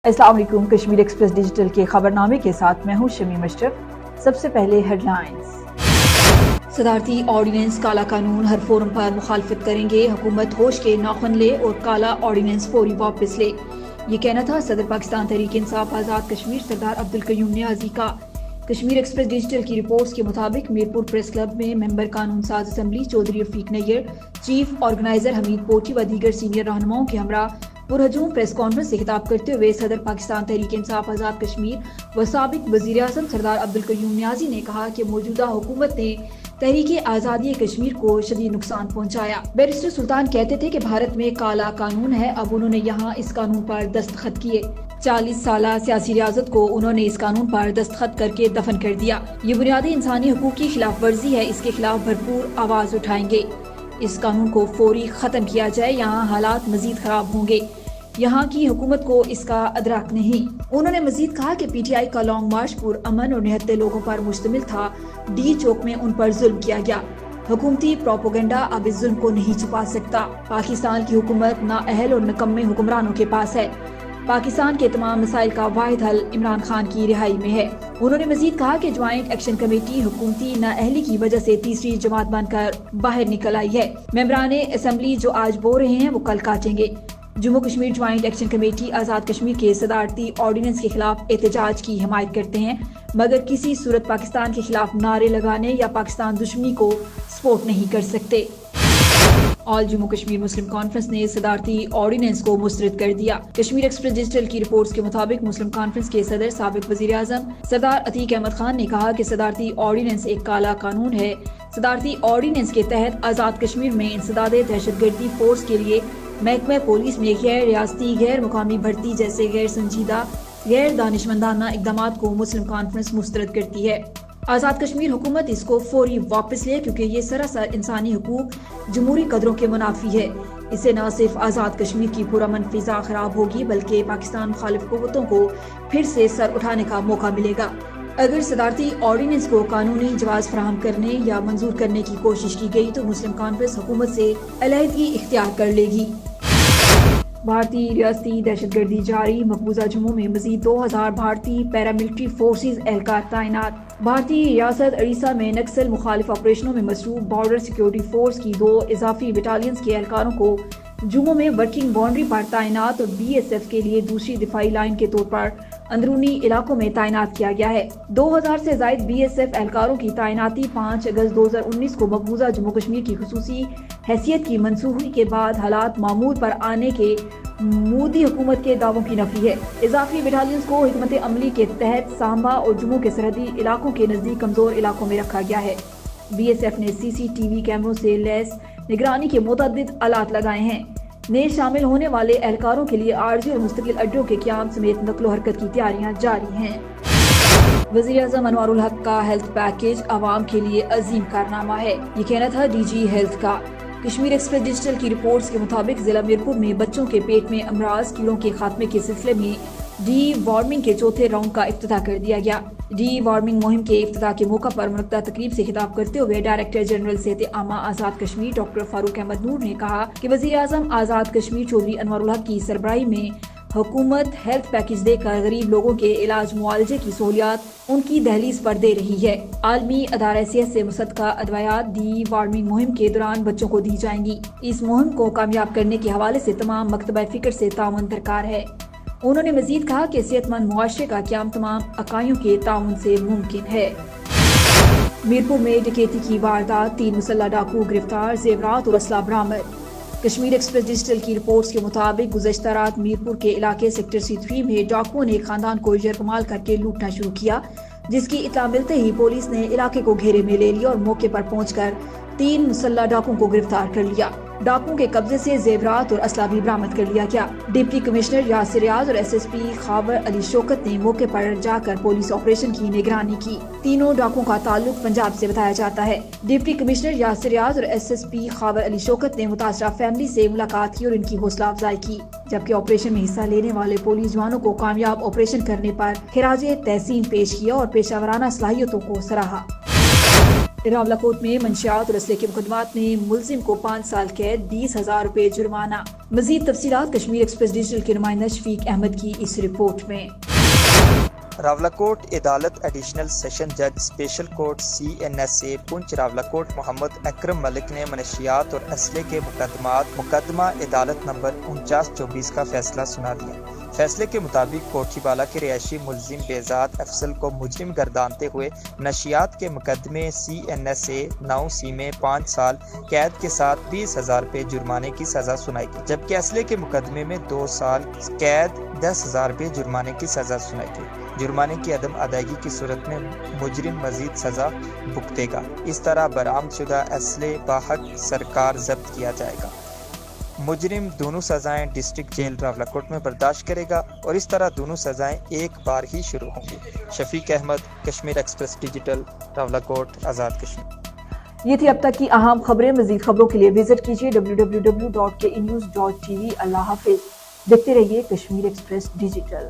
अस्सलाम वालेकुम। Kashmir express digital के खबरनामे के साथ मैं हूं शमी मशरफ। सबसे पहले हेडलाइंस। सदारती ऑर्डिनेंस काला कानून हर फोरम पर मुखालफत करेंगे, हुकूमत होश के नाखुन ले और काला ऑर्डिनेंस फौरी वापस ले। ये कहना था सदर पाकिस्तान तहरीक इंसाफ आज़ाद कश्मीर सरदार अब्दुल कयूम नियाज़ी का। कश्मीर एक्सप्रेस डिजिटल की रिपोर्ट्स के मुताबिक मीरपुर प्रेस क्लब में मेंबर कानून साज assembly Chaudhry Rafiq Nayyar, chief organizer Hameed Poti व दीगर सीनियर रहनुमाओं के हमरा पुरहजूम प्रेस कॉन्फ्रेंस से खिताब करते हुए सदर पाकिस्तान तहरीक इंसाफ आज़ाद कश्मीर व साबिक वज़ीर आज़म सरदार अब्दुल कयूम नियाज़ी ने कहा कि मौजूदा हुकूमत ने तहरीक आज़ादी कश्मीर को शदीद नुकसान पहुँचाया। बैरिस्टर सुल्तान कहते थे कि भारत में काला कानून है, अब उन्होंने यहाँ इस कानून पर दस्तखत किए। 40 साल सियासी रियासत को उन्होंने इस कानून पर दस्तखत करके दफन कर दिया। ये बुनियादी इंसानी हुकूक की खिलाफ वर्जी है, इसके खिलाफ भरपूर आवाज उठाएंगे। इस कानून को फौरी खत्म किया जाए, यहाँ हालात मजीद खराब होंगे। यहाँ की हुकूमत को इसका अदराक नहीं। उन्होंने मजीद कहा कि पीटीआई का लॉन्ग मार्च पुरअमन और निहत्ते लोगों पर मुश्तमिल था। डी चौक में उन पर जुल्म किया गया। हुकूमती प्रोपोगंडा अब इस जुल्म को नहीं छुपा सकता। पाकिस्तान की हुकूमत नाअहल और निकम्मे हुक्मरानों के पास है। पाकिस्तान के तमाम मसाइल का वाहिद हल इमरान खान की रिहाई में है। उन्होंने मजीद कहा कि ज्वाइंट एक्शन कमेटी हुकूमती नाअहली की वजह से तीसरी जमात बनकर बाहर निकल आई है। मेंबरान असेंबली जो आज बो रहे हैं वो कल काटेंगे। Jammu Kashmir joint action committee Azad Kashmir के सदारती ऑर्डिनेंस के खिलाफ एहतजाज की हिमायत करते हैं, मगर किसी सूरत पाकिस्तान के खिलाफ नारे लगाने या पाकिस्तान दुश्मनी को सपोर्ट नहीं कर सकते। ऑल जम्मू कश्मीर मुस्लिम कॉन्फ्रेंस ने सदारती ऑर्डिनेंस को मुस्तरद कर दिया। कश्मीर एक्सप्रेस डिजिटल की रिपोर्ट्स के मुताबिक मुस्लिम कॉन्फ्रेंस के सदर साबिक वजीर आजम सरदार अतीक अहमद खान ने कहा कि सदारती ऑर्डिनेंस एक काला कानून है। सदारती ऑर्डिनेंस के तहत आज़ाद कश्मीर में इंसदादे दहशतगर्दी फोर्स के लिए महकमा पुलिस में गैर रियासती गैर मुकामी भर्ती जैसे गैर संजीदा गैर दानिशमंदाना इकदाम को मुस्लिम कॉन्फ्रेंस मुस्तरद करती है। आज़ाद कश्मीर हुकूमत इसको फौरी वापस ले, क्योंकि ये सरासर इंसानी हुकूक जमहूरी कदरों के मुनाफी है। इससे न सिर्फ आज़ाद कश्मीर की पुरअमन फिजा खराब होगी, बल्कि पाकिस्तान मुखालिफ कुव्वतों को फिर से सर उठाने का मौका मिलेगा। अगर सदारती ऑर्डिनेंस को कानूनी जवाज फराहम करने या मंजूर करने की कोशिश की गई तो मुस्लिम कॉन्फ्रेंस हुकूमत से अलहदगी इख्तियार कर लेगी। भारतीय रियासती दहशतगर्दी जारी, मकबूजा जम्मू में मजीद 2000 भारतीय पैरामिलिट्री फोर्सेज एहलकार तैनात। भारतीय रियासत उड़ीसा में नक्सल मुखालिफ ऑपरेशनों में मसरूफ बॉर्डर सिक्योरिटी फोर्स की 2 इजाफी बटालियंस के एहलकारों को जम्मू में वर्किंग बाउंड्री पर तैनात और बीएसएफ के लिए दूसरी दिफाई लाइन के तौर पर अंदरूनी इलाकों में तैनात किया गया है। 2000 से जायद बीएसएफ एहलकारों की तैनाती 5 अगस्त 2019 को मकबूजा जम्मू कश्मीर की खुसूसी हैसियत की मंसूखी के बाद हालात मामूल पर आने के मोदी हुकूमत के दावों की नफी है। इजाफी बटालियंस को हिकमत अमली के तहत सांबा और जम्मू के सरहदी इलाकों के नजदीक कमजोर इलाकों में रखा गया है। बीएसएफ ने सीसीटीवी कैमरों से लैस निगरानी के मुतअद्दिद आलात लगाए हैं। नए शामिल होने वाले एहलकारों के लिए आरजी और मुस्तकिल अड्डों के क़याम समेत नकलो हरकत की तैयारियां जारी हैं। वज़ीर आज़म अनवारुल हक का हेल्थ पैकेज आवाम के लिए अजीम कारनामा है, ये कहना था डीजी हेल्थ का। कश्मीर एक्सप्रेस डिजिटल की रिपोर्ट्स के मुताबिक जिला मीरपुर में बच्चों के पेट में अमराज कीड़ों के खात्मे के सिलसिले में डी वार्मिंग के चौथे राउंड का इफ्तिताह कर दिया गया। डी वार्मिंग मुहिम के इफ्तिताह के मौका पर मुनक्किदा तकरीब से खिताब करते हुए डायरेक्टर जनरल सेहत आमा आज़ाद कश्मीर डॉक्टर फारूक अहमद नूर ने कहा कि वज़ीर आज़म आज़ाद कश्मीर चौधरी अनवारुल हक की सरबराही में हुकूमत हेल्थ पैकेज देकर गरीब लोगों के इलाज मुआलजे की सहूलियात उनकी दहलीज पर दे रही है। आलमी अदारा सेहत से मुसद्दका अदवायात डी वार्मिंग मुहिम के दौरान बच्चों को दी जाएंगी। इस मुहिम को कामयाब करने के हवाले से तमाम मकतबा फिक्र से ताउन दरकार है। उन्होंने मजीद कहा कि सेहतमंद मुआशरे का क़याम तमाम अकाइयों के ताउन से मुमकिन है। मीरपुर में डकैती की वारदात, 3 मुसल्लह डाकू गिरफ्तार, जेवरात और असला बरामद। कश्मीर एक्सप्रेस डिजिटल की रिपोर्ट्स के मुताबिक गुज़श्ता रात मीरपुर के इलाके सेक्टर C3 में डाकुओं ने एक खानदान को यरगमाल करके लूटना शुरू किया, जिसकी इत्तला मिलते ही पुलिस ने इलाके को घेरे में ले लिया और मौके पर पहुंचकर 3 मुसल्लह डाकुओं को गिरफ्तार कर लिया। डाकुओं के कब्जे से जेवरात और असला भी बरामद कर लिया गया। डिप्टी कमिश्नर यासिर रियाज और एसएसपी खावर अली शौकत ने मौके पर जाकर पुलिस ऑपरेशन की निगरानी की। तीनों डाकुओं का ताल्लुक पंजाब से बताया जाता है। डिप्टी कमिश्नर यासिर रियाज और एसएसपी खावर अली शौकत ने मुतासरा फैमिली से मुलाकात की और इनकी हौसला अफजाई की, जबकि ऑपरेशन में हिस्सा लेने वाले पुलिस जवानों को कामयाब ऑपरेशन करने पर खिराज तहसीन पेश किया और पेशावराना सलाहियतों को सराहा। راولاکوٹ میں منشیات اور اسلحے کے مقدمات میں ملزم کو 5 سال قید 20,000 روپے جرمانہ۔ مزید تفصیلات کشمیر ایکسپریس ڈیجیٹل کے نمائندہ شفیق احمد کی اس رپورٹ میں۔ راولاکوٹ عدالت ایڈیشنل سیشن جج اسپیشل کورٹ CNSA پنچ راولاکوٹ محمد اکرم ملک نے منشیات اور اسلحے کے مقدمہ عدالت نمبر 4924 کا فیصلہ سنا دیا۔ فیصلے کے مطابق کوٹھی بالا کے رہائشی ملزم بہزاد افضل کو مجرم گردانتے ہوئے نشیات کے مقدمے CNSA 9C میں 5 سال قید کے ساتھ 20,000 روپے جرمانے کی سزا سنائی گئی، جبکہ اسلحے کے مقدمے میں 2 سال قید 10,000 روپے جرمانے کی سزا سنائی گئی۔ جرمانے کی عدم ادائیگی کی صورت میں مجرم مزید سزا بھگتے گا۔ اس طرح برآمد شدہ اسلحے باحق سرکار ضبط کیا جائے گا۔ مجرم دونوں سزائیں ڈسٹرکٹ جیل راولاکوٹ میں برداشت کرے گا اور اس طرح دونوں سزائیں ایک بار ہی شروع ہوں گی۔ شفیق احمد، کشمیر ایکسپریس ڈیجیٹل، راولاکوٹ، آزاد کشمیر۔ یہ تھی اب تک کی اہم خبریں۔ مزید خبروں کے لیے وزٹ کیجیے www.knews.tv۔ اللہ حافظ۔ دیکھتے رہیے کشمیر ایکسپریس ڈیجیٹل۔